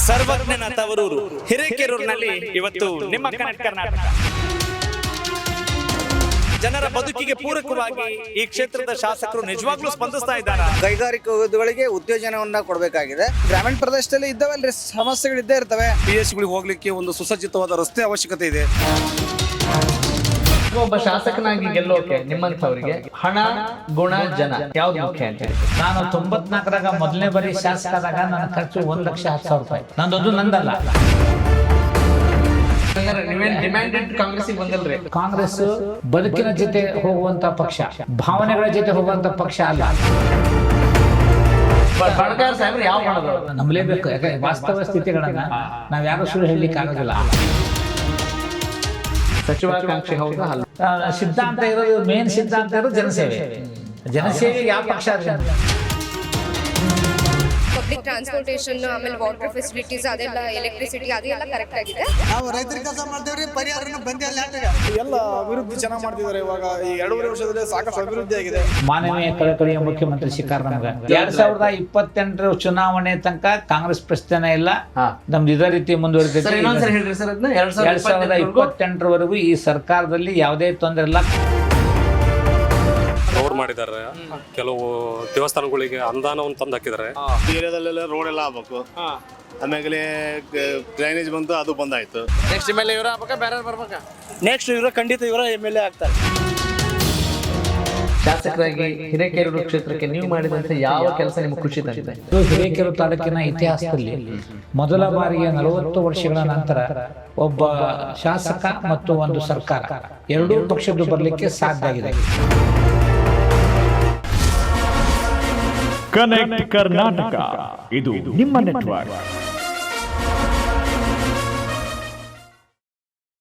ಸರ್ವಜ್ಞನ ತವರೂರು ಹಿರೇಕೆರೂರಿನಲ್ಲಿ ಇವತ್ತು ನಿಮ್ಮ ಕನೆಕ್ಟ್ ಕರ್ನಾಟಕ ಜನರ ಬದುಕಿಗೆ ಪೂರಕವಾಗಿ ಈ ಕ್ಷೇತ್ರದ ಶಾಸಕರು ನಿಜವಾಗ್ಲೂ ಸ್ಪಂದಿಸ್ತಾ ಇದ್ದಾರೆ. ಕೈಗಾರಿಕೆಗಳಿಗೆ ಉತ್ತೇಜನವನ್ನ ಕೊಡಬೇಕಾಗಿದೆ. ಗ್ರಾಮೀಣ ಪ್ರದೇಶದಲ್ಲಿ ಇದ್ದಾವಲ್ರಿ ಸಮಸ್ಯೆಗಳು ಇದ್ದೇ ಇರ್ತವೆ. PHಗಳಿಗೆ ಹೋಗ್ಲಿಕ್ಕೆ ಒಂದು ಸುಸಜ್ಜಿತವಾದ ರಸ್ತೆ ಅವಶ್ಯಕತೆ ಇದೆ. ಒಬ್ಬ ಶಾಸಕನಾಗಿ ಗೆಲ್ಲೋಕೆ ನಿಮ್ಮಂಥವರಿಗೆ ಹಣ ಗುಣ ಜನ ಯಾವ್ದು ಮುಖ್ಯ ಅಂತ ಹೇಳಿ? ನಾನು 94ರಾಗ ಮೊದಲನೇ ಬಾರಿ ಶಾಸಕರಾಗ ನನ್ನ ಖರ್ಚು 1,10,000 ರೂಪಾಯಿ. ನಂದೊಂದು ನಂದಲ್ಲ. ಡಿಮ್ಯಾಂಡೆಡ್ ಕಾಂಗ್ರೆಸ್ ಬಂದಲ್ರಿ. ಕಾಂಗ್ರೆಸ್ ಬದುಕಿನ ಜೊತೆ ಹೋಗುವಂತ ಪಕ್ಷ, ಭಾವನೆಗಳ ಜೊತೆ ಹೋಗುವಂತ ಪಕ್ಷ ಅಲ್ಲ. ಬಣಗಾರ ಸಾಹೇಬ್ರು ಯಾವ ಮಾಡೋದು ನಂಬಲೇಬೇಕು. ಯಾಕಂದ್ರೆ ವಾಸ್ತವ ಸ್ಥಿತಿಗಳನ್ನ ನಾವ್ ಯಾರು ಸುಳ್ಳು ಹೇಳಲಿಕ್ಕೆ ಆಗೋದಿಲ್ಲ. ಸಚಿವಾಕಾಂಕ್ಷಿ ಹೌದು ಅಲ್ಲ. ಸಿದ್ಧಾಂತ ಇರೋದು, ಮೇನ್ ಸಿದ್ಧಾಂತ ಇರೋದು ಜನಸೇವೆ. ಜನಸೇವೆ ಯಾವ ಪಕ್ಷ ಪಬ್ಲಿಕ್ ಟ್ರಾನ್ಸ್ಪೋರ್ಟೇಷನ್, ಆಮೇಲೆ ವಾಟರ್ ಫೆಸಿಲಿಟೀಸ್, ಅದೆಲ್ಲ ಎಲೆಕ್ಟ್ರಿಸಿಟಿ ಅದೆಲ್ಲ ಕರೆಕ್ಟ್ ಆಗಿದೆ. ನಾವು ರೈತರ ಕೆಲಸ ಮಾಡ್ತೇವ್ರಿ, ಪರಿಹಾರನ ಬಂದೇ ಅಲ್ಲ. ಎಲ್ಲ ಅಭಿವೃದ್ಧಿ ಚೆನ್ನಾಗಿ ಮಾಡ್ತಿದ್ದಾರೆ. ಇವಾಗ ಈ 2.5 ವರ್ಷದಲ್ಲಿ ಸಾಕಷ್ಟು ಅಭಿವೃದ್ಧಿ ಆಗಿದೆ. ಮಾನವೀಯ ಕಳಕಳಿಯ ಮುಖ್ಯಮಂತ್ರಿ ಸಿಕ್ಕಾರ ನಮ್ಗೆ. 2028 ಚುನಾವಣೆ ತನಕ ಕಾಂಗ್ರೆಸ್ ಪ್ರಶ್ನೆ ಇಲ್ಲ. ನಮ್ದು ಇದೇ ರೀತಿ ಮುಂದುವರಿತೈತೆ. 2028ವರೆಗೂ ಈ ಸರ್ಕಾರದಲ್ಲಿ ಯಾವುದೇ ತೊಂದರೆ ಇಲ್ಲ. ರೋಡ್ ಮಾಡಿದ್ದಾರೆ, ಕೆಲವು ದೇವಸ್ಥಾನಗಳಿಗೆ ಅನುದಾನವನ್ನು ತಂದು ಹಾಕಿದ್ದಾರೆ. ಏರಿಯಾದಲ್ಲೆಲ್ಲ ರೋಡ್ ಎಲ್ಲ ಆಗ್ಬೇಕು. ಆಮೇಲೆ ಡ್ರೈನೇಜ್ ಬಂತು, ಅದು ಬಂದಾಯ್ತು. ನೆಕ್ಸ್ಟ್ ಮೇಲೆ ಇವರ ಆಗ್ಬೇಕಾ ಬೇರೆ ಬರ್ಬೇಕಾ? ನೆಕ್ಸ್ಟ್ ಇವರ ಖಂಡಿತ ಇವರ MLA ಆಗ್ತಾರೆ. ಶಾಸಕರಾಗಿ ಹಿರೇಕೆರೂರು ಕ್ಷೇತ್ರಕ್ಕೆ ನೀವು ಮಾಡಿದಂತೆ ಯಾವ ಕೆಲಸ ನಿಮ್ಗೆ ಖುಷಿ ತಂದಿದೆ? ಹಿರೇಕೆರೂರು ತಾಲೂಕಿನ ಇತಿಹಾಸದಲ್ಲಿ ಮೊದಲ ಬಾರಿಗೆ 40 ವರ್ಷಗಳ ನಂತರ ಒಬ್ಬ ಶಾಸಕ ಮತ್ತು ಒಂದು ಸರ್ಕಾರ ಎರಡೂ ಪಕ್ಷದ್ದು ಬರಲಿಕ್ಕೆ ಸಾಧ್ಯ ಆಗಿದೆ. ಕನೆಕ್ಟ್ ಕರ್ನಾಟಕ ಇದು ನಿಮ್ಮ ನೆಟ್ವರ್ಕ್.